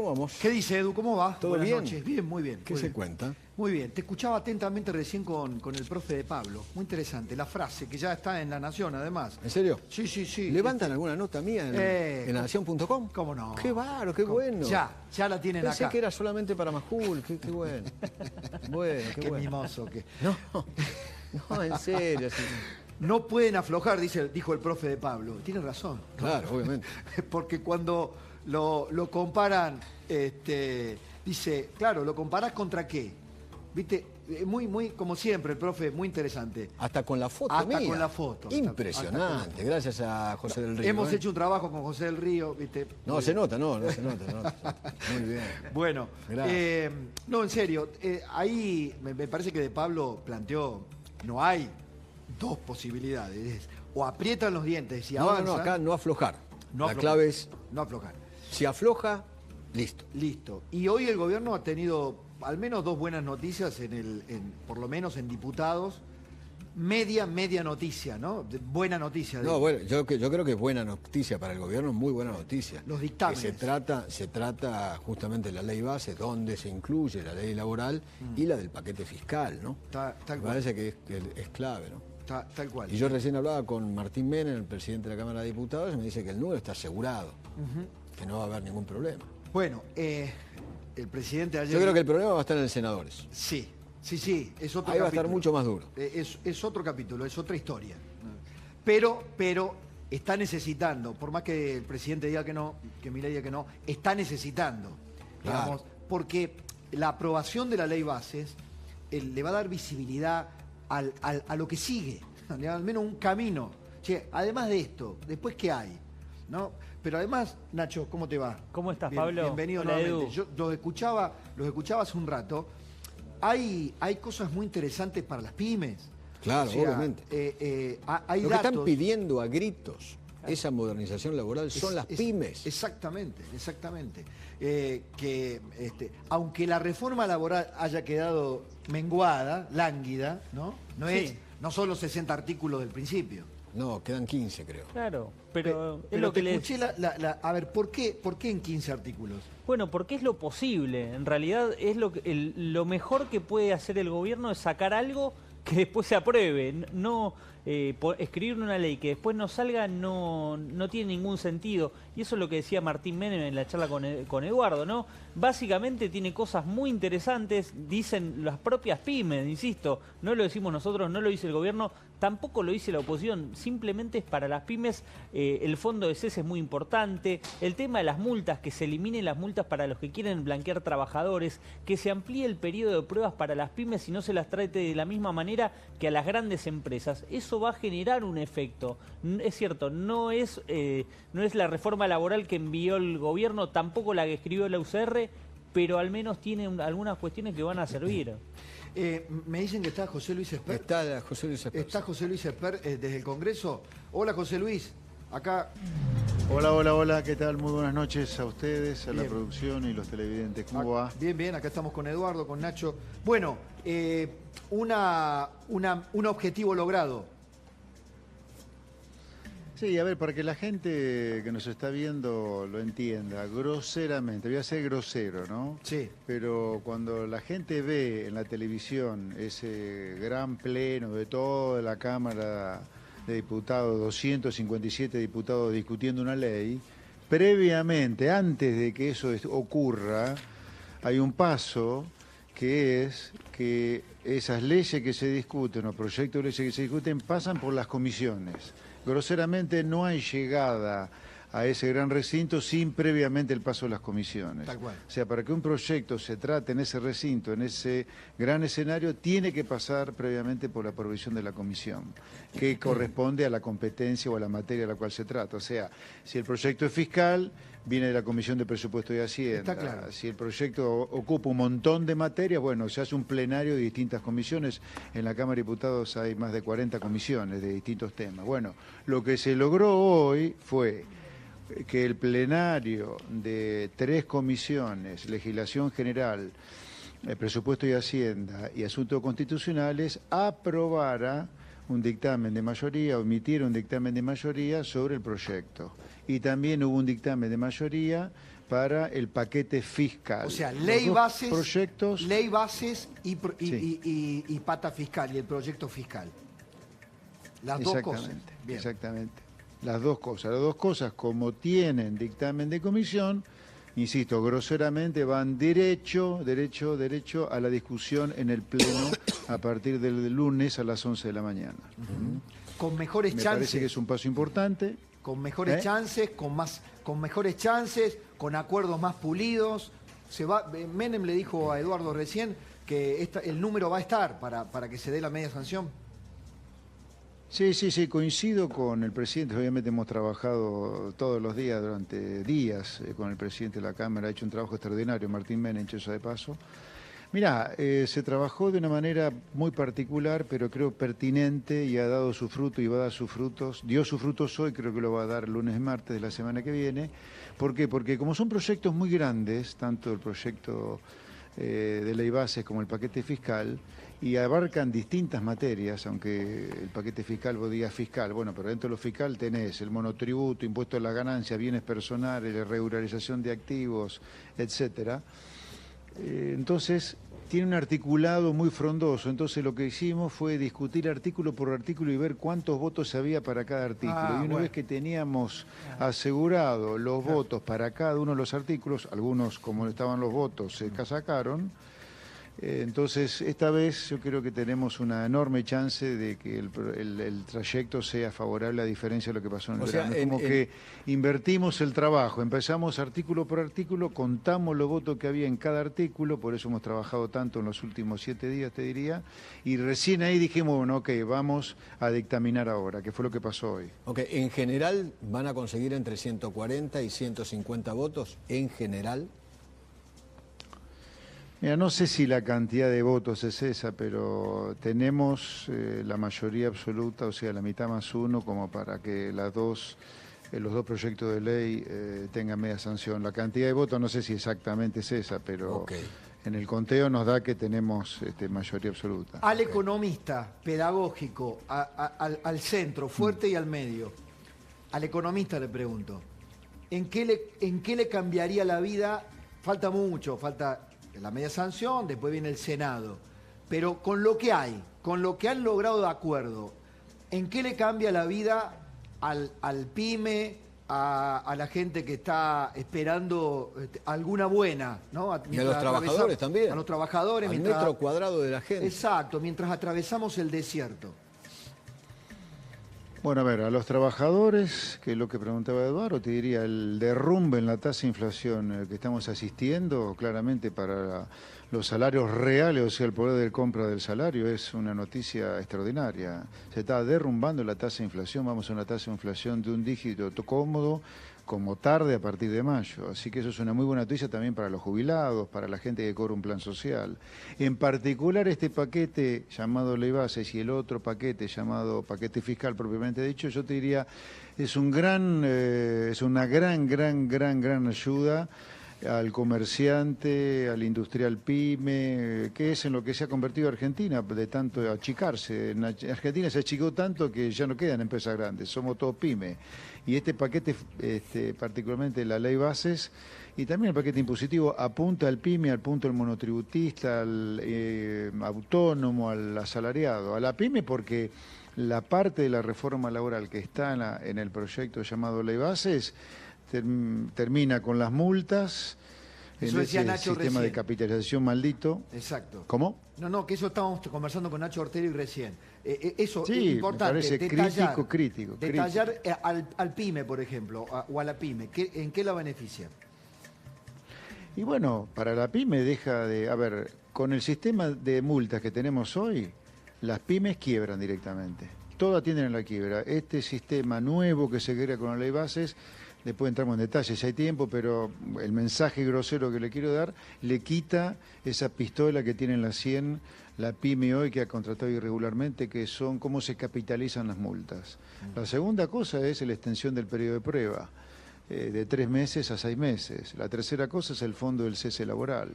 ¿Cómo vamos? ¿Qué dice Edu? ¿Cómo va? ¿Todo Buenas bien? noches. Bien, muy bien. ¿Qué muy se bien. cuenta? Muy bien. Te escuchaba atentamente recién con el profe de Pablo. Muy interesante. La frase, que ya está en La Nación, además. ¿En serio? Sí, sí, sí. ¿Levantan alguna nota mía en nación.com? ¿Cómo no? Qué bárbaro, qué bueno. Ya la tienen Pensé acá. que era solamente para Majul, qué bueno. Bueno, qué Qué bueno. mimoso. No, en serio. Sí. No pueden aflojar, dijo el profe de Pablo. Tiene razón. Claro, obviamente. Porque cuando lo comparan, dice, claro, ¿lo comparás contra qué? ¿Viste? Muy, como siempre, el profe, muy interesante. Hasta con la foto Hasta mía. con la foto. Impresionante, gracias a José del Río. Hemos hecho un trabajo con José del Río, ¿viste? No, se nota, no se nota. Muy bien. Bueno, Gracias. no, en serio, ahí me parece que de Pablo planteó, no hay dos posibilidades. O aprietan los dientes y avanzan. No, acá no aflojar. No la aflojar. clave es, No aflojar. si afloja, listo. Listo. Y hoy el gobierno ha tenido al menos dos buenas noticias, por lo menos en diputados. Media noticia, ¿no? Buena noticia. No, bueno, yo creo que es buena noticia para el gobierno, muy buena noticia. Los dictámenes. Que se trata justamente de la ley base, donde se incluye la ley laboral y la del paquete fiscal, ¿no? Tal Me cual. parece que es clave, ¿no? Tal cual. Y yo recién hablaba con Martín Menem, el presidente de la Cámara de Diputados, y me dice que el número está asegurado, que no va a haber ningún problema. Bueno, el presidente ayer... Yo creo que el problema va a estar en el senadores. Sí, es otro Ahí va a capítulo. estar mucho más duro. Es otro capítulo, es otra historia. Pero está necesitando, por más que el presidente diga que no, que Milei diga que no, está necesitando, Claro. digamos, porque la aprobación de la ley bases le va a dar visibilidad a lo que sigue, le da al menos un camino. Che, además de esto, después ¿qué hay? ¿No? Pero además, Nacho, ¿cómo te va? ¿Cómo estás, Pablo? Bienvenido Hola, nuevamente. Edu. Yo los escuchaba hace un rato. Hay cosas muy interesantes para las pymes. Claro, O sea, obviamente. Hay Lo que datos. están pidiendo a gritos esa modernización laboral son las pymes. Exactamente. Aunque la reforma laboral haya quedado menguada, lánguida, ¿no? No son los 60 artículos del principio. No, quedan 15, creo. Claro, pero es Pero lo que te le... escuché a ver, ¿por qué en 15 artículos? Bueno, porque es lo posible. En realidad es lo mejor que puede hacer el gobierno es sacar algo que después se apruebe. No escribir una ley que después no salga no tiene ningún sentido. Y eso es lo que decía Martín Menem en la charla con Eduardo, ¿no? Básicamente tiene cosas muy interesantes, dicen las propias pymes, insisto, no lo decimos nosotros, no lo dice el gobierno, tampoco lo dice la oposición, simplemente es para las pymes. El fondo de cese es muy importante, el tema de las multas, que se eliminen las multas para los que quieren blanquear trabajadores, que se amplíe el periodo de pruebas para las pymes y no se las trate de la misma manera que a las grandes empresas. Eso va a generar un efecto. Es cierto, no es la reforma laboral que envió el gobierno, tampoco la que escribió la UCR, pero al menos tiene algunas cuestiones que van a servir. Me dicen que está José Luis Esper. Está José Luis Esper. Está José Luis Esper desde el Congreso. Hola, José Luis. Acá. Hola, ¿qué tal? Muy buenas noches a ustedes, a la Bien. producción y los televidentes. ¿Cómo va? Bien, acá estamos con Eduardo, con Nacho. Bueno, un objetivo logrado. Sí, a ver, para que la gente que nos está viendo lo entienda, groseramente, voy a ser grosero, ¿no? Sí. Pero cuando la gente ve en la televisión ese gran pleno de toda la Cámara de Diputados, 257 diputados discutiendo una ley, previamente, antes de que eso ocurra, hay un paso que es que esas leyes que se discuten o proyectos de leyes que se discuten pasan por las comisiones. Groseramente no hay llegada a ese gran recinto sin previamente el paso de las comisiones. Tal cual. O sea, para que un proyecto se trate en ese recinto, en ese gran escenario, tiene que pasar previamente por la provisión de la comisión, que corresponde a la competencia o a la materia a la cual se trata. O sea, si el proyecto es fiscal, viene de la Comisión de Presupuesto y Hacienda. Está claro. Si el proyecto ocupa un montón de materias, bueno, se hace un plenario de distintas comisiones. En la Cámara de Diputados hay más de 40 comisiones de distintos temas. Bueno, lo que se logró hoy fue que el plenario de 3 comisiones, Legislación General, Presupuesto y Hacienda y Asuntos Constitucionales, aprobara un dictamen de mayoría, omitiera un dictamen de mayoría sobre el proyecto. Y también hubo un dictamen de mayoría para el paquete fiscal. O sea, Los ley dos bases, proyectos, y pata fiscal, y el proyecto fiscal. Las dos cosas. exactamente, Bien. exactamente. Las dos cosas, como tienen dictamen de comisión, insisto, groseramente van derecho a la discusión en el Pleno a partir del lunes a las 11 de la mañana. Con mejores Me chances. parece que es un paso importante. Con mejores chances, con mejores chances, con acuerdos más pulidos. Menem le dijo a Eduardo recién que el número va a estar para que se dé la media sanción. Sí, coincido con el presidente. Obviamente hemos trabajado todos los días, durante días, con el presidente de la Cámara. Ha hecho un trabajo extraordinario, Martín Menem, eso de paso. Mirá, se trabajó de una manera muy particular, pero creo pertinente, y ha dado su fruto y va a dar sus frutos. Dio sus frutos hoy, creo que lo va a dar el lunes y martes de la semana que viene. ¿Por qué? Porque como son proyectos muy grandes, tanto el proyecto de ley bases como el paquete fiscal, y abarcan distintas materias, aunque el paquete fiscal, vos digas fiscal, bueno, pero dentro de lo fiscal tenés el monotributo, impuesto a la ganancia, bienes personales, regularización de activos, etcétera. Entonces, tiene un articulado muy frondoso. Entonces, lo que hicimos fue discutir artículo por artículo y ver cuántos votos había para cada artículo. Y una vez que teníamos asegurado los votos para cada uno de los artículos, algunos, como estaban los votos, se sacaron. Entonces, esta vez yo creo que tenemos una enorme chance de que el trayecto sea favorable, a diferencia de lo que pasó en el verano. Es como que invertimos el trabajo, empezamos artículo por artículo, contamos los votos que había en cada artículo, por eso hemos trabajado tanto en los últimos 7 días, te diría, y recién ahí dijimos, bueno, ok, vamos a dictaminar ahora, que fue lo que pasó hoy. Ok, en general van a conseguir entre 140 y 150 votos, en general. Mira, no sé si la cantidad de votos es esa, pero tenemos la mayoría absoluta, o sea, la mitad más uno, como para que los dos proyectos de ley tengan media sanción. La cantidad de votos no sé si exactamente es esa, pero en el conteo nos da que tenemos mayoría absoluta. Al economista pedagógico, al centro, fuerte y al medio, al economista le pregunto, ¿en qué le cambiaría la vida? Falta mucho, falta la media sanción, después viene el Senado. Pero con lo que hay, con lo que han logrado de acuerdo, ¿en qué le cambia la vida al pyme, a la gente que está esperando alguna buena, ¿no? Y a los trabajadores también. A los trabajadores. Al metro cuadrado de la gente. Exacto, mientras atravesamos el desierto. Bueno, a ver, a los trabajadores, que es lo que preguntaba Eduardo, te diría, el derrumbe en la tasa de inflación que estamos asistiendo, claramente para los salarios reales, o sea, el poder de compra del salario, es una noticia extraordinaria. Se está derrumbando la tasa de inflación, vamos a una tasa de inflación de un dígito cómodo, como tarde a partir de mayo. Así que eso es una muy buena noticia también para los jubilados, para la gente que cobra un plan social. En particular este paquete llamado ley bases y el otro paquete llamado paquete fiscal propiamente dicho, yo te diría, es una gran ayuda al comerciante, al industrial pyme, que es en lo que se ha convertido Argentina, de tanto achicarse. En Argentina se achicó tanto que ya no quedan empresas grandes, somos todos pyme. Y este paquete, particularmente la ley bases, y también el paquete impositivo, apunta al pyme, al punto del monotributista, al autónomo, al asalariado. A la pyme porque la parte de la reforma laboral que está en el proyecto llamado ley bases, termina con las multas, eso decía Nacho sistema recién. de capitalización maldito. Exacto. ¿Cómo? No, que eso estábamos conversando con Nacho Orteri recién. Eso sí, es importante. Me parece crítico. Detallar al pyme, por ejemplo, o a la pyme, ¿en qué la beneficia? Y bueno, para la pyme deja de... A ver, con el sistema de multas que tenemos hoy, las pymes quiebran directamente. Todas tienden a la quiebra. Este sistema nuevo que se crea con la ley bases, después entramos en detalles si hay tiempo, pero el mensaje grosero que le quiero dar le quita esa pistola que tiene en la 100 la pyme hoy que ha contratado irregularmente, que son cómo se capitalizan las multas. La segunda cosa es la extensión del periodo de prueba, de 3 meses a 6 meses. La tercera cosa es el fondo del cese laboral.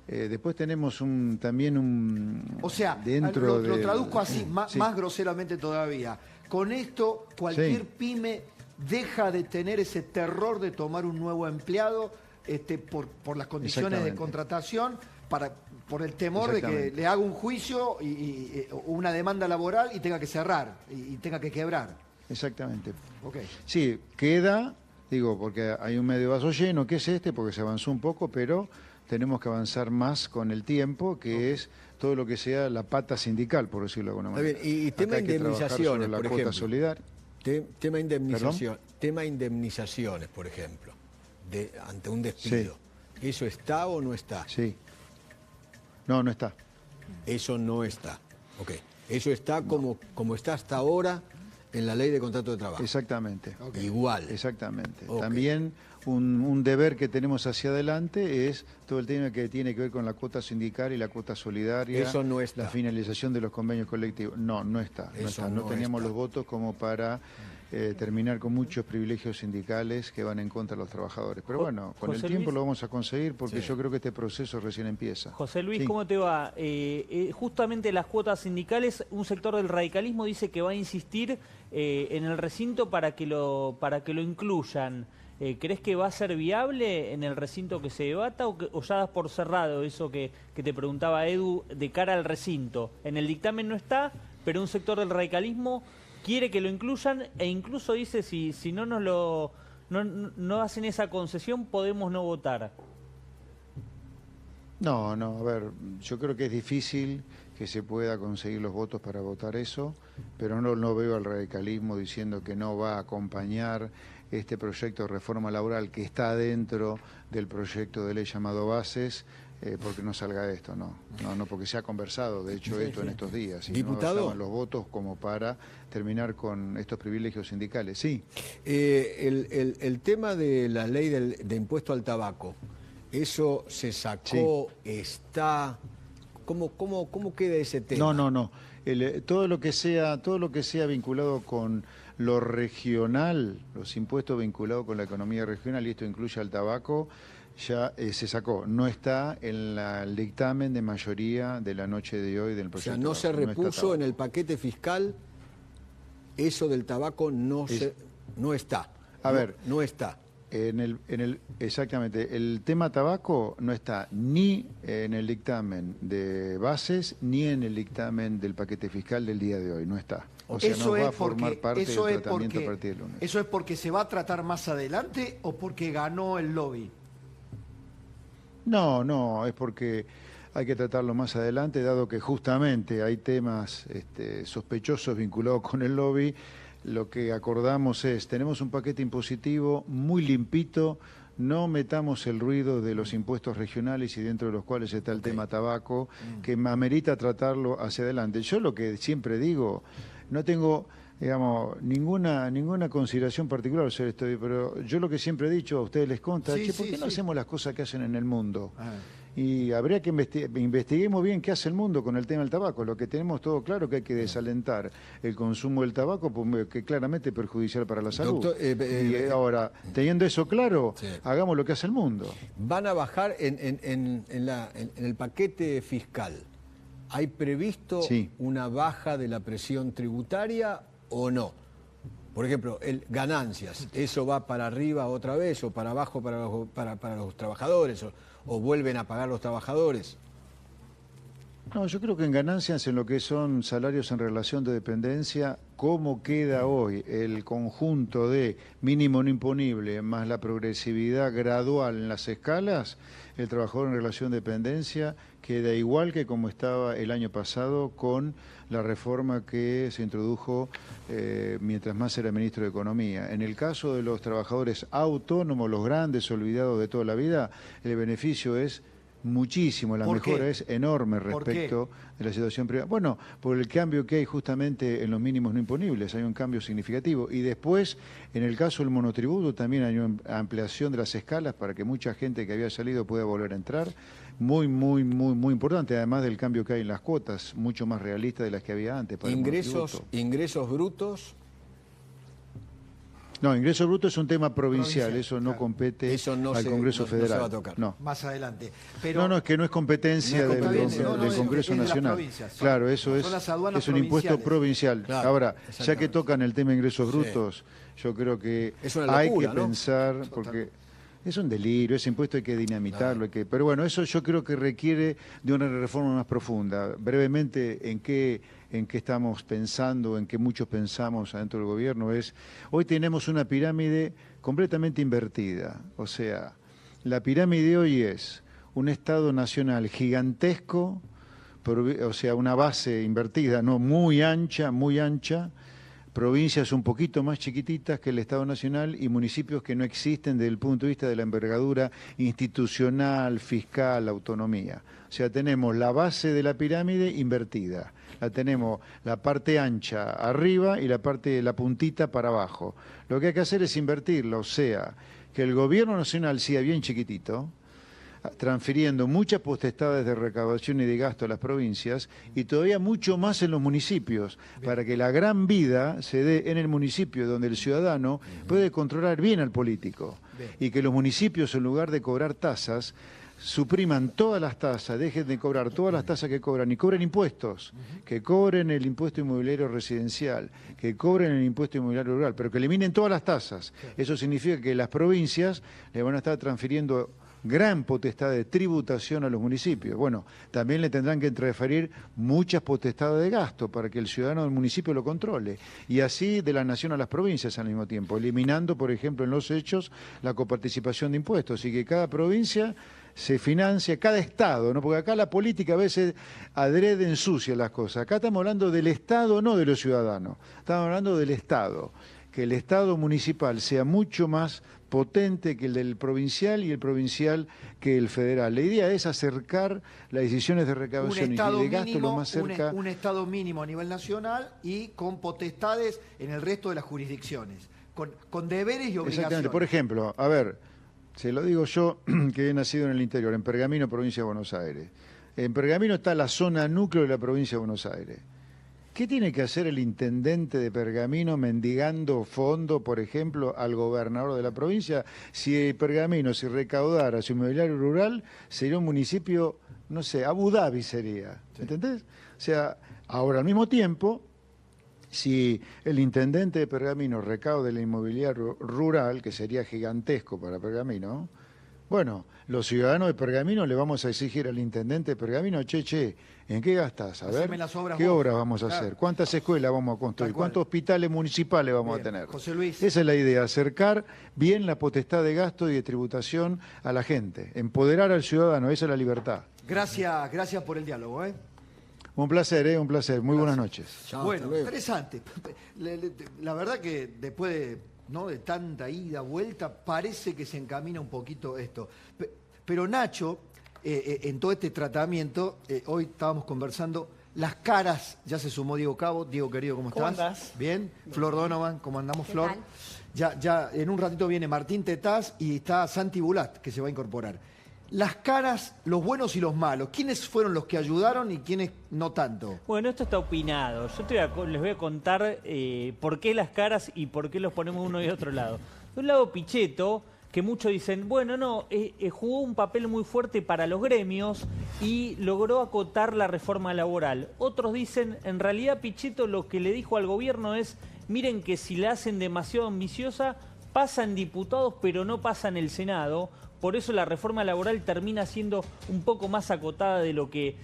Después tenemos también un... O sea, lo traduzco así, más groseramente todavía. Con esto, cualquier pyme deja de tener ese terror de tomar un nuevo empleado por las condiciones de contratación, por el temor de que le haga un juicio o una demanda laboral y tenga que cerrar y tenga que quebrar. Exactamente. Okay. Sí, queda, digo, porque hay un medio vaso lleno, que es porque se avanzó un poco, pero tenemos que avanzar más con el tiempo, que es todo lo que sea la pata sindical, por decirlo de alguna manera. Está bien. Y tema indemnizaciones, la por cuota ejemplo. solidaria. Tema indemnizaciones, por ejemplo, ante un despido. Sí. ¿Eso está o no está? Sí. No, no está. Eso no está. Ok. Eso está como está hasta ahora en la ley de contrato de trabajo. Exactamente. Okay. Igual. Exactamente. Okay. También un deber que tenemos hacia adelante es todo el tema que tiene que ver con la cuota sindical y la cuota solidaria. Eso no está. La finalización de los convenios colectivos. No, no está. No teníamos los votos como para terminar con muchos privilegios sindicales que van en contra de los trabajadores. Pero bueno, con el tiempo lo vamos a conseguir porque yo creo que este proceso recién empieza. José Luis, ¿cómo te va? Justamente las cuotas sindicales, un sector del radicalismo dice que va a insistir en el recinto para que lo incluyan. ¿Crees que va a ser viable en el recinto que se debata o ya das por cerrado eso que te preguntaba Edu de cara al recinto? En el dictamen no está, pero un sector del radicalismo quiere que lo incluyan e incluso dice si no hacen esa concesión podemos no votar. No, a ver, yo creo que es difícil que se pueda conseguir los votos para votar eso, pero no veo al radicalismo diciendo que no va a acompañar este proyecto de reforma laboral que está dentro del proyecto de ley llamado Bases, porque no salga esto, no, porque se ha conversado, de hecho, en estos días. Diputado. No los votos como para terminar con estos privilegios sindicales, sí. El tema de la ley de impuesto al tabaco, ¿eso se sacó, está? ¿Cómo queda ese tema? No. Todo lo que sea vinculado con lo regional, los impuestos vinculados con la economía regional, y esto incluye al tabaco, ya se sacó. No está en el dictamen de mayoría de la noche de hoy del proyecto. O sea, no se repuso en el paquete fiscal, eso del tabaco no está. A ver, no está. Exactamente, el tema tabaco no está ni en el dictamen de Bases ni en el dictamen del paquete fiscal del día de hoy, no está. O sea, no va a formar parte del tratamiento a partir del lunes. ¿Eso es porque se va a tratar más adelante o porque ganó el lobby? No, es porque hay que tratarlo más adelante, dado que justamente hay temas sospechosos vinculados con el lobby. Lo que acordamos tenemos un paquete impositivo muy limpito, no metamos el ruido de los impuestos regionales y dentro de los cuales está el tema tabaco, que amerita tratarlo hacia adelante. Yo lo que siempre digo, no tengo, digamos, ninguna consideración particular sobre esto, pero yo lo que siempre he dicho, a ustedes les consta, ¿por qué no hacemos las cosas que hacen en el mundo? Y habría que investiguemos bien qué hace el mundo con el tema del tabaco. Lo que tenemos todo claro que hay que desalentar el consumo del tabaco, que claramente es perjudicial para la salud. Doctor, y ahora, teniendo eso claro, hagamos lo que hace el mundo. Van a bajar en el paquete fiscal. ¿Hay previsto una baja de la presión tributaria o no? Por ejemplo, ganancias, ¿eso va para arriba otra vez o para abajo para los trabajadores? ¿O vuelven a pagar los trabajadores? No, yo creo que en ganancias, en lo que son salarios en relación de dependencia, cómo queda hoy el conjunto de mínimo no imponible más la progresividad gradual en las escalas, el trabajador en relación de dependencia queda igual que como estaba el año pasado con la reforma que se introdujo mientras más era ministro de Economía. En el caso de los trabajadores autónomos, los grandes olvidados de toda la vida, el beneficio es muchísimo, la mejora es enorme respecto de la situación privada. Bueno, por el cambio que hay justamente en los mínimos no imponibles, hay un cambio significativo. Y después, en el caso del monotributo, también hay una ampliación de las escalas para que mucha gente que había salido pueda volver a entrar. Muy importante, además del cambio que hay en las cuotas, mucho más realista de las que había antes. Para ingresos brutos. No, ingreso bruto es un tema provincial, eso no compete al Congreso Federal. No se va a tocar. No. Más adelante. Pero no, es que no es competencia del Congreso Nacional. Claro, eso es un impuesto provincial. Claro, ahora, ya que tocan el tema de ingresos brutos, yo creo que hay que pensar, porque Es un delirio, ese impuesto hay que dinamitarlo, pero bueno, eso yo creo que requiere de una reforma más profunda. Brevemente, ¿en qué estamos pensando, en qué muchos pensamos adentro del gobierno? Hoy tenemos una pirámide completamente invertida, o sea, la pirámide hoy es un Estado nacional gigantesco, o sea, una base invertida, no muy ancha, provincias un poquito más chiquititas que el Estado Nacional y municipios que no existen desde el punto de vista de la envergadura institucional, fiscal, autonomía. O sea, tenemos la base de la pirámide invertida, tenemos la parte ancha arriba y la puntita para abajo. Lo que hay que hacer es invertirla, o sea, que el gobierno nacional sea bien chiquitito, transfiriendo muchas potestades de recaudación y de gasto a las provincias y todavía mucho más en los municipios, para que la gran vida se dé en el municipio donde el ciudadano puede controlar bien al político y que los municipios, en lugar de cobrar tasas, supriman todas las tasas, dejen de cobrar todas las tasas que cobran y cobren impuestos, que cobren el impuesto inmobiliario residencial, que cobren el impuesto inmobiliario rural, pero que eliminen todas las tasas. Eso significa que las provincias le van a estar transfiriendo gran potestad de tributación a los municipios. Bueno, también le tendrán que transferir muchas potestades de gasto para que el ciudadano del municipio lo controle. Y así de la nación a las provincias al mismo tiempo, eliminando, por ejemplo, en los hechos, la coparticipación de impuestos y que cada provincia se financia, cada Estado, ¿no? Porque acá la política a veces adrede ensucia las cosas. Acá estamos hablando del Estado, no de los ciudadanos. Estamos hablando del Estado. Que el Estado municipal sea mucho más potente que el del provincial y el provincial que el federal. La idea es acercar las decisiones de recaudación y de gasto lo más cerca. Un Estado mínimo a nivel nacional y con potestades en el resto de las jurisdicciones, con deberes y obligaciones. Exactamente. Por ejemplo, a ver, se lo digo yo que he nacido en el interior, en Pergamino, provincia de Buenos Aires. En Pergamino está la zona núcleo de la provincia de Buenos Aires. ¿Qué tiene que hacer el intendente de Pergamino mendigando fondo, por ejemplo, al gobernador de la provincia? Si Pergamino se recaudara su inmobiliario rural, sería un municipio, no sé, Abu Dhabi sería, ¿entendés? O sea, ahora al mismo tiempo, si el intendente de Pergamino recauda el inmobiliario rural, que sería gigantesco para Pergamino, bueno, los ciudadanos de Pergamino le vamos a exigir al intendente de Pergamino, che, ¿en qué gastas? A ver, ¿qué obras vamos a hacer? ¿Cuántas escuelas vamos a construir? ¿Cuántos hospitales municipales vamos a tener? José Luis. Esa es la idea, acercar bien la potestad de gasto y de tributación a la gente, empoderar al ciudadano, esa es la libertad. Gracias por el diálogo, ¿eh? Un placer, un placer. Muy buenas noches. Chao, bueno, interesante. La verdad que después de tanta ida, vuelta, parece que se encamina un poquito esto. Pero Nacho, en todo este tratamiento, hoy estábamos conversando, las caras, ya se sumó Diego Cabo. Diego querido, ¿cómo estás? ¿Cómo andás? Bien. Flor Donovan, ¿cómo andamos, Flor? Tal? Ya en un ratito viene Martín Tetaz y está Santi Bulat, que se va a incorporar. Las caras, los buenos y los malos, ¿quiénes fueron los que ayudaron y quiénes no tanto? Bueno, esto está opinado. Yo les voy a contar por qué las caras y por qué los ponemos uno y otro lado. De un lado, Pichetto, que muchos dicen, bueno, no, jugó un papel muy fuerte para los gremios y logró acotar la reforma laboral. Otros dicen, en realidad Pichetto lo que le dijo al gobierno es, miren que si la hacen demasiado ambiciosa, pasan diputados pero no pasan el Senado. Por eso la reforma laboral termina siendo un poco más acotada de lo que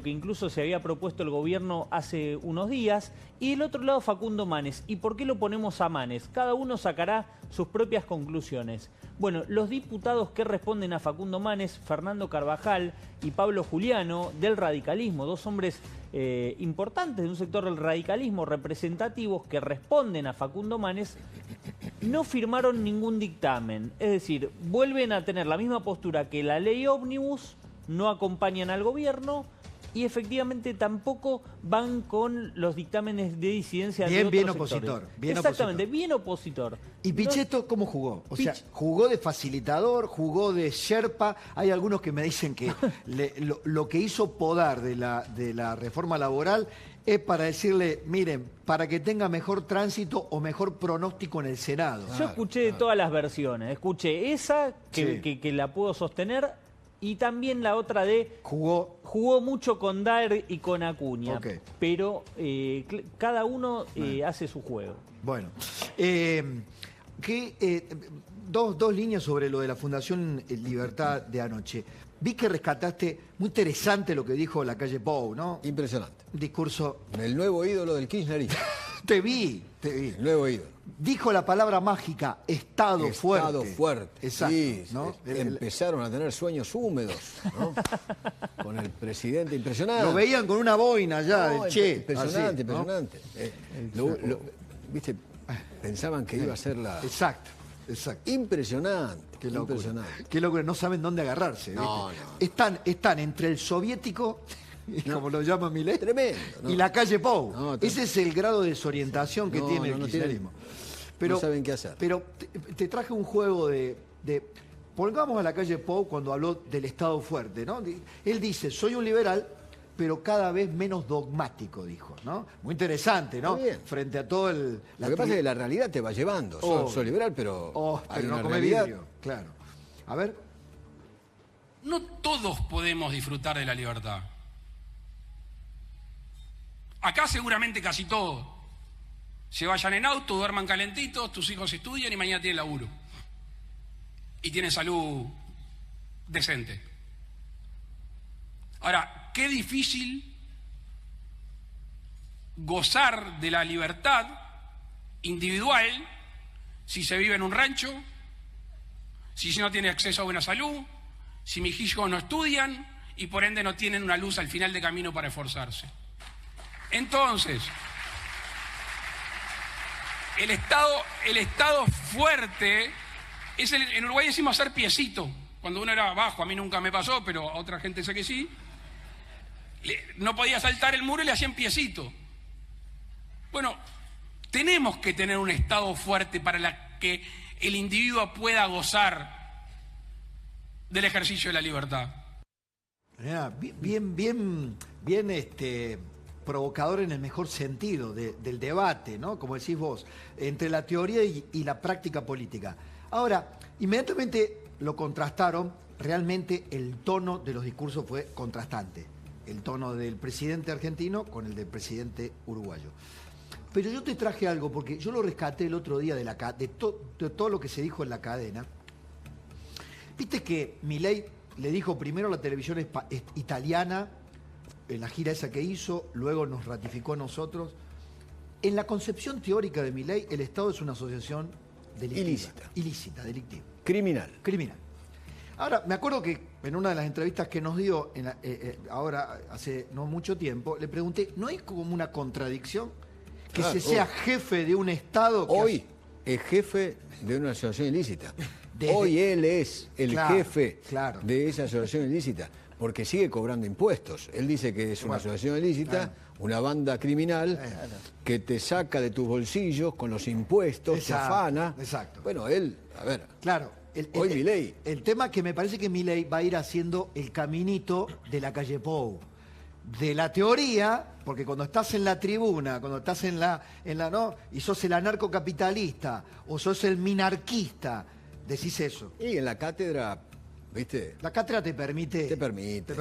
incluso se había propuesto el gobierno hace unos días. Y del otro lado, Facundo Manes. ¿Y por qué lo ponemos a Manes? Cada uno sacará sus propias conclusiones. Bueno, los diputados que responden a Facundo Manes, Fernando Carvajal y Pablo Juliano, del radicalismo, dos hombres importantes de un sector del radicalismo, representativos, que responden a Facundo Manes, no firmaron ningún dictamen. Es decir, vuelven a tener la misma postura que la ley ómnibus, no acompañan al gobierno y efectivamente tampoco van con los dictámenes de disidencia de otros Bien sectores. opositor. Exactamente, bien opositor. ¿Y Pichetto cómo jugó? O sea, jugó de facilitador, jugó de sherpa. Hay algunos que me dicen que lo que hizo podar de la reforma laboral es para decirle, miren, para que tenga mejor tránsito o mejor pronóstico en el Senado. Yo escuché de todas las versiones. Escuché esa, que la puedo sostener, y también la otra de... Jugó mucho con Daer y con Acuña. Okay. Pero cada uno hace su juego. Bueno, dos líneas sobre lo de la Fundación Libertad de anoche. Vi que rescataste, muy interesante lo que dijo Lacalle Pou, ¿no? Impresionante. Un discurso... El nuevo ídolo del kirchnerismo. Te vi. El nuevo ídolo. Dijo la palabra mágica, Estado fuerte. Estado fuerte. Exacto. Sí, ¿no? Empezaron a tener sueños húmedos, ¿no? Con el presidente, impresionante. Lo veían con una boina ya, No, el Che. Impresionante, así, ¿no? impresionante. ¿Viste? Pensaban que iba a ser la... Exacto. Impresionante. Qué locura. Impresionante. Qué locura, no saben dónde agarrarse. No, ¿viste? no. Están entre el soviético, como lo llama Milei, Tremendo, ¿no? y la calle Pou. No, Ese es el grado de desorientación que tiene el no kirchnerismo. no saben qué hacer. Pero te traje un juego de... Pongamos a la calle Pou cuando habló del Estado fuerte, ¿no? Él dice, soy un liberal, pero cada vez menos dogmático, dijo, ¿no? Muy interesante, ¿no? Muy bien. Frente a todo el... Lo que pasa es que la realidad te va llevando. Soy liberal, pero hay pero no una come realidad. vidrio, claro. A ver. No todos podemos disfrutar de la libertad. Acá seguramente casi todos. Se vayan en auto, duerman calentitos, tus hijos estudian y mañana tienen laburo. Y tienen salud decente. Ahora, qué difícil gozar de la libertad individual si se vive en un rancho, si no tiene acceso a buena salud, si mis hijos no estudian y por ende no tienen una luz al final de camino para esforzarse. Entonces, el Estado fuerte, en Uruguay decimos hacer piecito. Cuando uno era bajo, a mí nunca me pasó, pero a otra gente sé que sí. No podía saltar el muro y le hacían piecito. Bueno, tenemos que tener un Estado fuerte para que el individuo pueda gozar del ejercicio de la libertad. Bien, provocador en el mejor sentido del debate, ¿no? Como decís vos, entre la teoría y la práctica política. Ahora, inmediatamente lo contrastaron, realmente el tono de los discursos fue contrastante. El tono del presidente argentino con el del presidente uruguayo. Pero yo te traje algo, porque yo lo rescaté el otro día de todo lo que se dijo en la cadena. Viste que Milei le dijo primero a la televisión italiana, en la gira esa que hizo, luego nos ratificó a nosotros. En la concepción teórica de Milei, el Estado es una asociación delictiva. Ilícita, delictiva. Criminal. Ahora, me acuerdo que en una de las entrevistas que nos dio, ahora hace no mucho tiempo, le pregunté, ¿no es como una contradicción que se sea jefe de un Estado? Hoy es jefe de una asociación ilícita. Hoy él es el jefe de esa asociación ilícita, porque sigue cobrando impuestos. Él dice que es una asociación ilícita, una banda criminal que te saca de tus bolsillos con los impuestos, te afana. Exacto. Bueno, él, a ver. Claro. Hoy Milei. El tema que me parece que Milei va a ir haciendo el caminito de la calle Pou. De la teoría, porque cuando estás en la tribuna, cuando estás en la ¿no? Y sos el anarcocapitalista o sos el minarquista, decís eso. Y en la cátedra, ¿viste? La cátedra te permite. Te permite.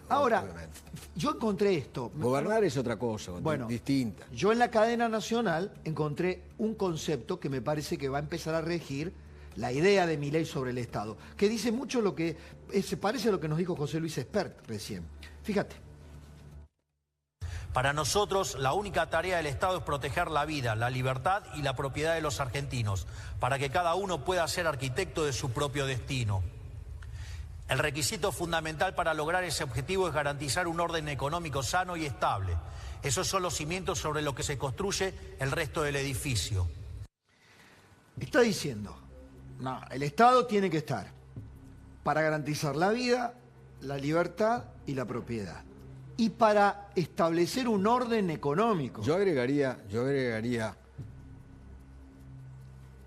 Ahora, obviamente. yo encontré esto. Gobernar es otra cosa, distinta. Yo en la cadena nacional encontré un concepto que me parece que va a empezar a regir la idea de Milei sobre el Estado, que dice mucho lo que se parece a lo que nos dijo José Luis Espert recién. Fíjate. Para nosotros, la única tarea del Estado es proteger la vida, la libertad y la propiedad de los argentinos, para que cada uno pueda ser arquitecto de su propio destino. El requisito fundamental para lograr ese objetivo es garantizar un orden económico sano y estable. Esos son los cimientos sobre los que se construye el resto del edificio. Está diciendo, no, el Estado tiene que estar para garantizar la vida, la libertad y la propiedad. Y para establecer un orden económico. Yo agregaría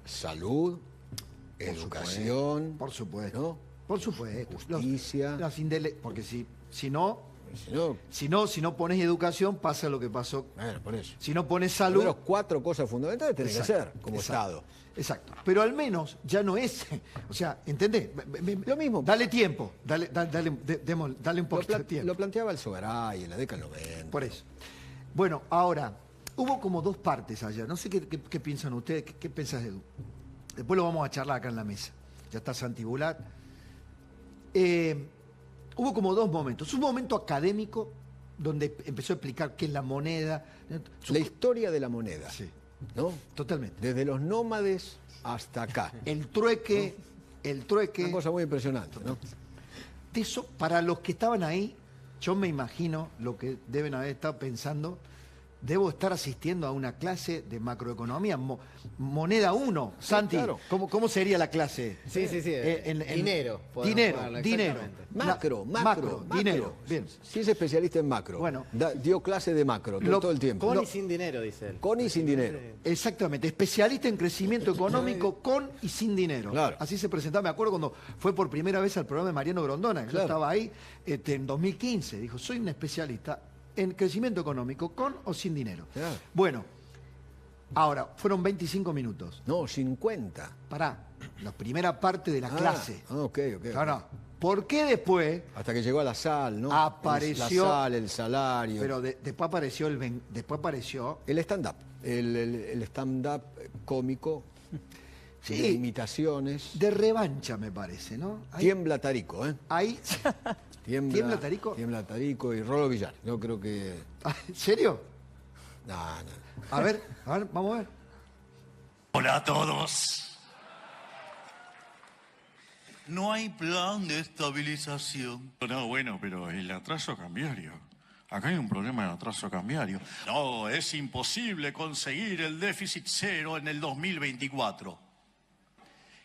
salud, educación. Por supuesto. ¿No? Por supuesto. Justicia. Porque si no pones educación, pasa lo que pasó. Bueno, por eso. Si no pones salud. Pero 4 cosas fundamentales tenés que hacer como Estado. Exacto. Pero al menos ya no es. O sea, ¿entendés? Lo mismo. Dale tiempo. Dale un poco de tiempo. Lo planteaba el Sogaray en la década del 90. Por eso. Bueno, ahora, hubo como dos partes allá. No sé qué piensan ustedes. ¿Qué pensás, Edu? después lo vamos a charlar acá en la mesa. Ya está Santi Bulat. Hubo como dos momentos. Un momento académico, donde empezó a explicar qué es la moneda. La historia de la moneda. Sí. ¿No? Totalmente. Desde los nómades hasta acá. El trueque, Una cosa muy impresionante, ¿no? De eso, para los que estaban ahí, yo me imagino lo que deben haber estado pensando. Debo estar asistiendo a una clase de macroeconomía, moneda 1. Santi, claro. ¿cómo sería la clase? Sí. Dinero. Dinero. Macro, dinero. Bien. Si es especialista en macro. Bueno. Dio clase de macro todo el tiempo. Con y sin dinero, dice él. Con y sin dinero. Exactamente, especialista en crecimiento económico con y sin dinero. Claro. Así se presentaba, me acuerdo cuando fue por primera vez al programa de Mariano Grondona, que yo estaba ahí en 2015. Dijo, soy un especialista en crecimiento económico con o sin dinero. Claro. Bueno, ahora, fueron 25 minutos. No, 50. Pará, la primera parte de la clase. Ok. Ahora, ¿por qué después? Hasta que llegó a la sal, ¿no? Apareció. La sal, el salario. Pero después apareció El stand-up. El stand-up cómico. Sí. De imitaciones. de revancha, me parece, ¿no? Tiembla Tarico, ¿eh? Ahí. ¿Tiembla Tarico? Tiembla Tarico y Rolo Villar. Yo creo que... ¿En serio? No. A ver, vamos a ver. Hola a todos. No hay plan de estabilización. No, bueno, pero el atraso cambiario. Acá hay un problema de atraso cambiario. No, es imposible conseguir el déficit cero en el 2024.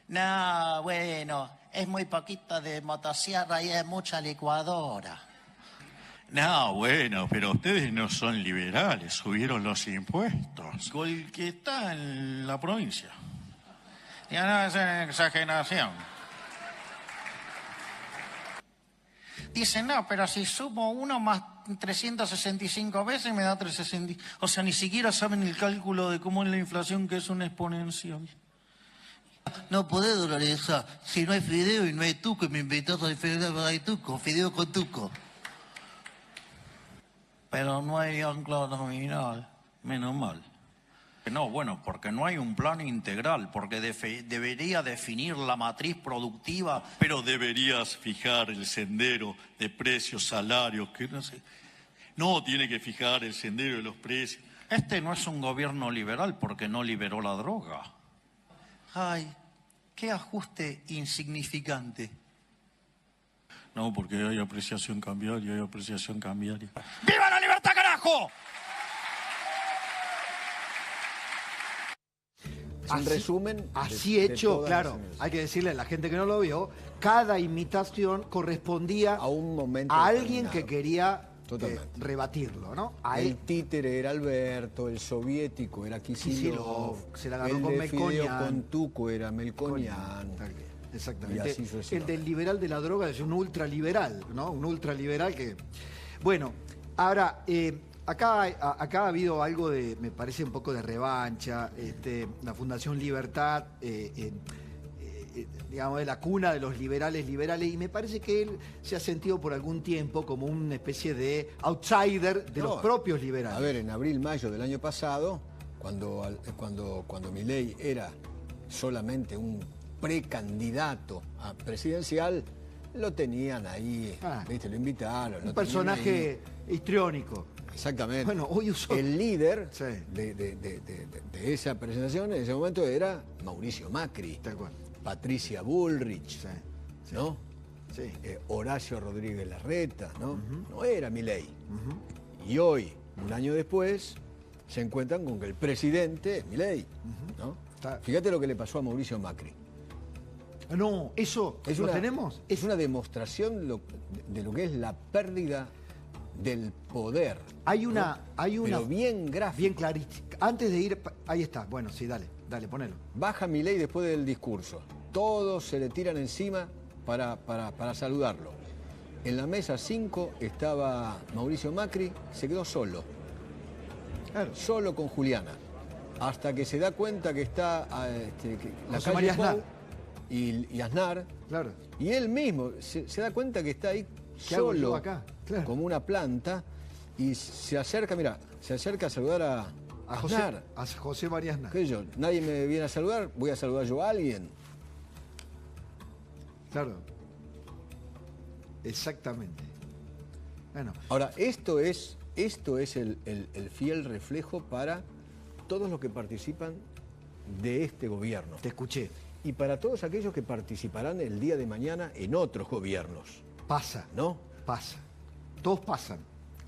No, bueno, es muy poquito de motosierra y es mucha licuadora. No, bueno, pero ustedes no son liberales, subieron los impuestos. El que está en la provincia. Ya no es una exageración. Dicen, no, pero si sumo 1 más 365 veces me da 360. O sea, ni siquiera saben el cálculo de cómo es la inflación, que es una exponencial. No podés dolarizar. Si no hay fideo y no hay tuco, y me invitás a fideo con tuco. Pero no hay ancla nominal. Menos mal. No, bueno, porque no hay un plan integral, porque debería definir la matriz productiva, pero deberías fijar el sendero de precios, salarios, que no sé. No, tiene que fijar el sendero de los precios. Este no es un gobierno liberal porque no liberó la droga. Ay, qué ajuste insignificante. No, porque hay apreciación cambiaria, ¡Viva la libertad, carajo! En resumen... Así de hecho, todas claro, las... hay que decirle a la gente que no lo vio, cada imitación correspondía a un momento a alguien determinado. que quería Totalmente. rebatirlo, ¿no? El títere era Alberto, el soviético era Kicillof, se la agarró el con de Melconian. Fideo con Tuco era Melconian. Exactamente. Y así sucesivamente. El del liberal de la droga es un ultraliberal, ¿no? Un ultraliberal que... Bueno, ahora, acá ha habido algo de, me parece, un poco de revancha. La Fundación Libertad, digamos, de la cuna de los liberales, y me parece que él se ha sentido por algún tiempo como una especie de outsider de los propios liberales. A ver, en abril, mayo del año pasado, cuando Milei era solamente un precandidato a presidencial, lo tenían ahí, ¿viste? Lo invitaron. Un personaje histriónico. Exactamente. Bueno, hoy usó... El líder Sí. de esa presentación en ese momento era Mauricio Macri. Tal cual. Patricia Bullrich, Sí. ¿no? Sí. Horacio Rodríguez Larreta, ¿no? No era Milei. Y hoy, un año después, se encuentran con que el presidente es Milei, ¿no? Fíjate lo que le pasó a Mauricio Macri. No, eso ¿lo tenemos? Es una demostración de lo que es la pérdida del poder. Hay una... Pero bien gráfica. Bien clarita. Antes de ir... Ahí está. Bueno, sí, dale, ponelo. Baja Milei después del discurso. Todos se le tiran encima para saludarlo. En la mesa 5 estaba Mauricio Macri, se quedó solo. Claro. Solo con Juliana. Hasta que se da cuenta que está la José calle María Pou Aznar. y Aznar. Claro. Y él mismo se da cuenta que está ahí ¿Qué hago yo solo, acá? Claro. como una planta, y se acerca a saludar Aznar. A José María Aznar. ¿Qué yo? Nadie me viene a saludar, voy a saludar yo a alguien. Claro. Exactamente. Bueno. Ahora, esto es el fiel reflejo para todos los que participan de este gobierno. Te escuché. Y para todos aquellos que participarán el día de mañana en otros gobiernos. Pasa. ¿No? Pasa. Todos pasan.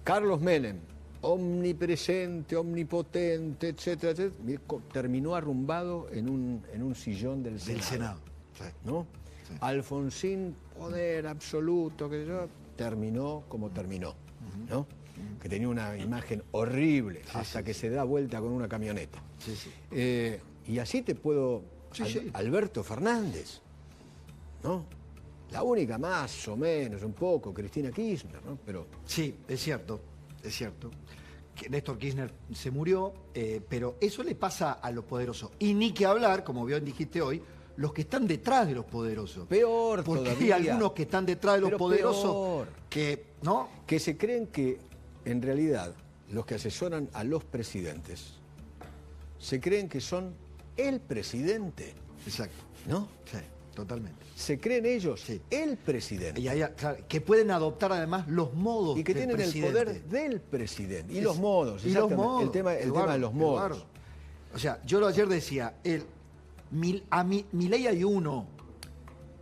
Carlos Menem, omnipresente, omnipotente, etcétera, etcétera, terminó arrumbado en un sillón del Senado. Sí. ¿No? Sí. Alfonsín, poder absoluto, que yo, terminó como terminó, ¿no? Que tenía una imagen horrible, hasta que se da vuelta con una camioneta. Sí, sí. Y así te puedo... Alberto Fernández, ¿no? La única más o menos, un poco, Cristina Kirchner, ¿no? Pero... Sí, es cierto. Que Néstor Kirchner se murió, pero eso le pasa a los poderosos. Y ni que hablar, como bien dijiste hoy, los que están detrás de los poderosos. Peor porque todavía. Hay algunos que están detrás de los poderosos peor. Que, ¿no? Que se creen que, en realidad, los que asesoran a los presidentes, se creen que son el presidente. Exacto. ¿No? Sí, totalmente. Se creen ellos el presidente. Y claro, que pueden adoptar además los modos y que del tienen presidente. El poder del presidente. Y los modos. Y los modos. El tema de los modos. Eduardo. O sea, yo ayer decía, a Milei hay uno.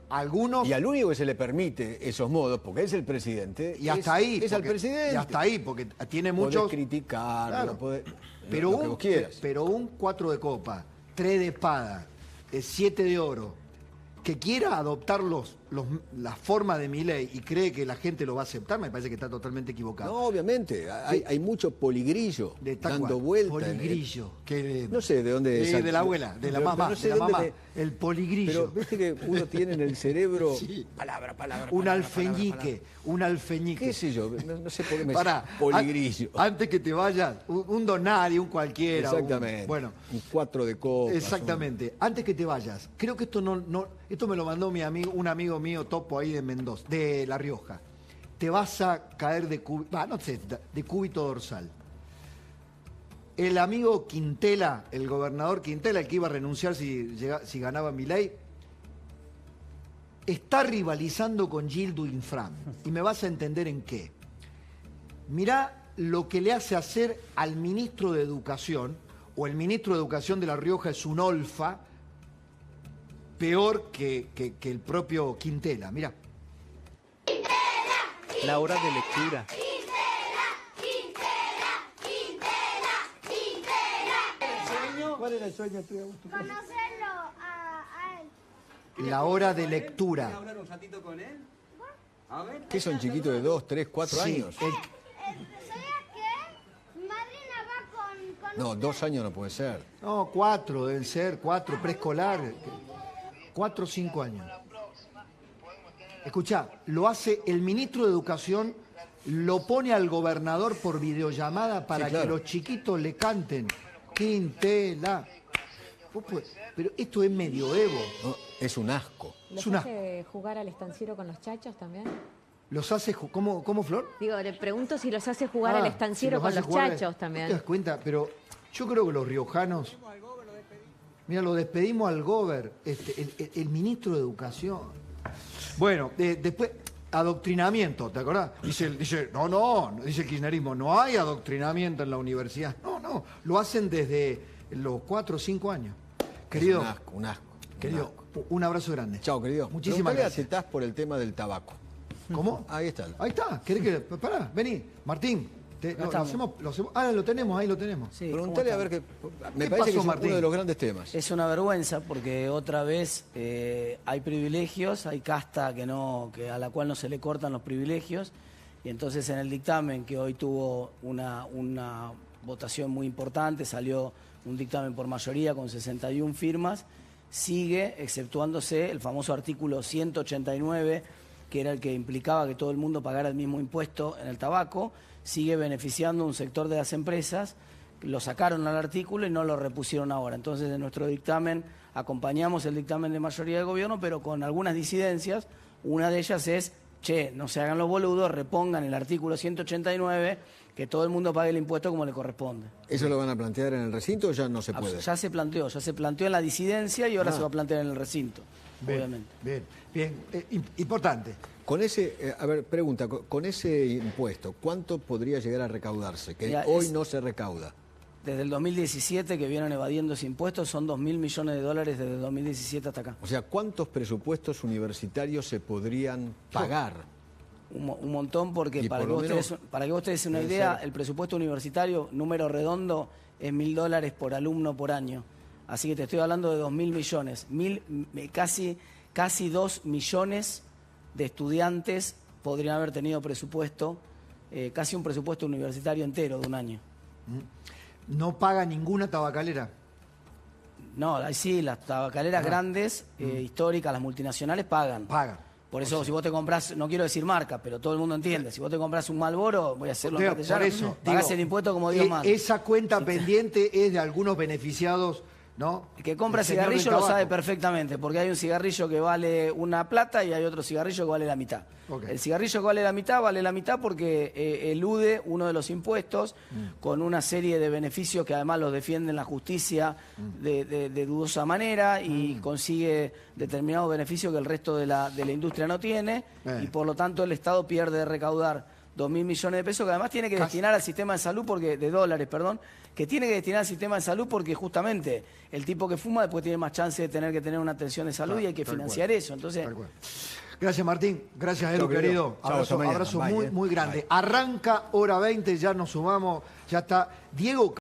Algunos... Y al único que se le permite esos modos, porque es el presidente, y hasta ahí, es al presidente. Y hasta ahí, porque tiene muchos... Podés criticarlo, claro. Pero lo que vos quieras. Pero un 4 de copa, 3 de espada, 7 de oro, que quiera adoptar la forma de Milei y cree que la gente lo va a aceptar, me parece que está totalmente equivocado. No, obviamente, hay mucho poligrillo dando vueltas. Poligrillo. No sé de dónde es. De la abuela, de la mamá, el poligrillo. Pero viste que uno tiene en el cerebro... Palabra. Un alfeñique. ¿Qué sé yo? No sé por qué me Pará, poligrillo. Antes que te vayas, un donario, un cualquiera. Exactamente. Bueno. Un 4 de copas. Exactamente. Antes que te vayas, creo que esto esto me lo mandó un amigo mío topo ahí de Mendoza, de La Rioja. Te vas a caer de cúbito dorsal. El amigo Quintela, el gobernador Quintela, el que iba a renunciar si ganaba Milei, está rivalizando con Gildo Infram. Y me vas a entender en qué. Mirá lo que le hace hacer al ministro de Educación, o el ministro de Educación de La Rioja es un olfa, peor que el propio Quintela. Mirá. La hora de lectura. ¿Cuál era el sueño tuyo? Conocerlo a él. La hora de lectura. ¿Quieres hablar un ratito con él? A ver. ¿Qué son chiquitos de 2, 3, 4 años? ¿Sabías que Madrina va con No, 2 años no puede ser. No, 4 deben ser, 4, preescolar. 4 o 5 años. Escuchá, lo hace el ministro de Educación, lo pone al gobernador por videollamada para que los chiquitos le canten. Quintela. Pero esto es medioevo. No, es un asco. ¿Los hace jugar al estanciero con los chachos también? ¿Los hace ¿Cómo, Flor? Digo, le pregunto si los hace jugar al estanciero con los chachos también. ¿Te das cuenta? Pero yo creo que los riojanos... Mira, lo despedimos al gober, el ministro de Educación. Bueno, después, adoctrinamiento, ¿te acordás? Dice el kirchnerismo, no hay adoctrinamiento en la universidad. No, lo hacen desde los 4 o 5 años. Querido, un asco. Querido, un abrazo grande. Chao, querido. Muchísimas gracias. Estás por el tema del tabaco. ¿Cómo? Ahí está. Ahí está. ¿Querés que...? Pará, vení. Martín. Lo hacemos. Ahí lo tenemos. Sí, preguntale a ver qué... Me ¿Qué parece pasó, que es Martín? uno de los grandes temas. Es una vergüenza porque otra vez hay privilegios, hay casta a la cual no se le cortan los privilegios, y entonces en el dictamen que hoy tuvo una votación muy importante, salió un dictamen por mayoría con 61 firmas, sigue exceptuándose el famoso artículo 189, que era el que implicaba que todo el mundo pagara el mismo impuesto en el tabaco, sigue beneficiando un sector de las empresas, lo sacaron al artículo y no lo repusieron ahora. Entonces, en nuestro dictamen acompañamos el dictamen de mayoría del gobierno, pero con algunas disidencias. Una de ellas es che, no se hagan los boludos, repongan el artículo 189, que todo el mundo pague el impuesto como le corresponde. ¿Eso lo van a plantear en el recinto o ya no se puede? Ya se planteó en la disidencia y ahora se va a plantear en el recinto, obviamente. Bien, importante. Con ese, pregunta, con ese impuesto, ¿cuánto podría llegar a recaudarse? Que Mira, hoy no se recauda. Desde el 2017 que vienen evadiendo ese impuesto, son 2.000 millones de dólares desde el 2017 hasta acá. O sea, ¿cuántos presupuestos universitarios se podrían pagar? Un montón, porque para que vos tenés una idea, el presupuesto universitario, número redondo, es $1.000 por alumno por año. Así que te estoy hablando de 2.000 millones. Casi 2 millones de estudiantes podrían haber tenido presupuesto, casi un presupuesto universitario entero de un año. ¿No paga ninguna tabacalera? No, ahí sí, las tabacaleras grandes, históricas, las multinacionales, pagan. Por eso, si vos te comprás, no quiero decir marca, pero todo el mundo entiende, si vos te comprás un Marlboro, voy a hacerlo en castellano, por eso, pagás el impuesto como Dios manda. Esa cuenta pendiente es de algunos beneficiados, ¿no? El que compra cigarrillo lo sabe perfectamente, porque hay un cigarrillo que vale una plata y hay otro cigarrillo que vale la mitad. Okay. El cigarrillo que vale la mitad porque elude uno de los impuestos con una serie de beneficios que además los defiende la justicia de dudosa manera y consigue determinados beneficios que el resto de la industria no tiene y por lo tanto el Estado pierde de recaudar 2.000 millones de pesos que además tiene que destinar al sistema de salud, de dólares, que tiene que destinar al sistema de salud porque justamente el tipo que fuma después tiene más chance de tener que tener una atención de salud y hay que financiar eso. Entonces, gracias Martín, gracias Edu querido, abrazo muy grande. Arranca hora 20, ya nos sumamos, ya está Diego.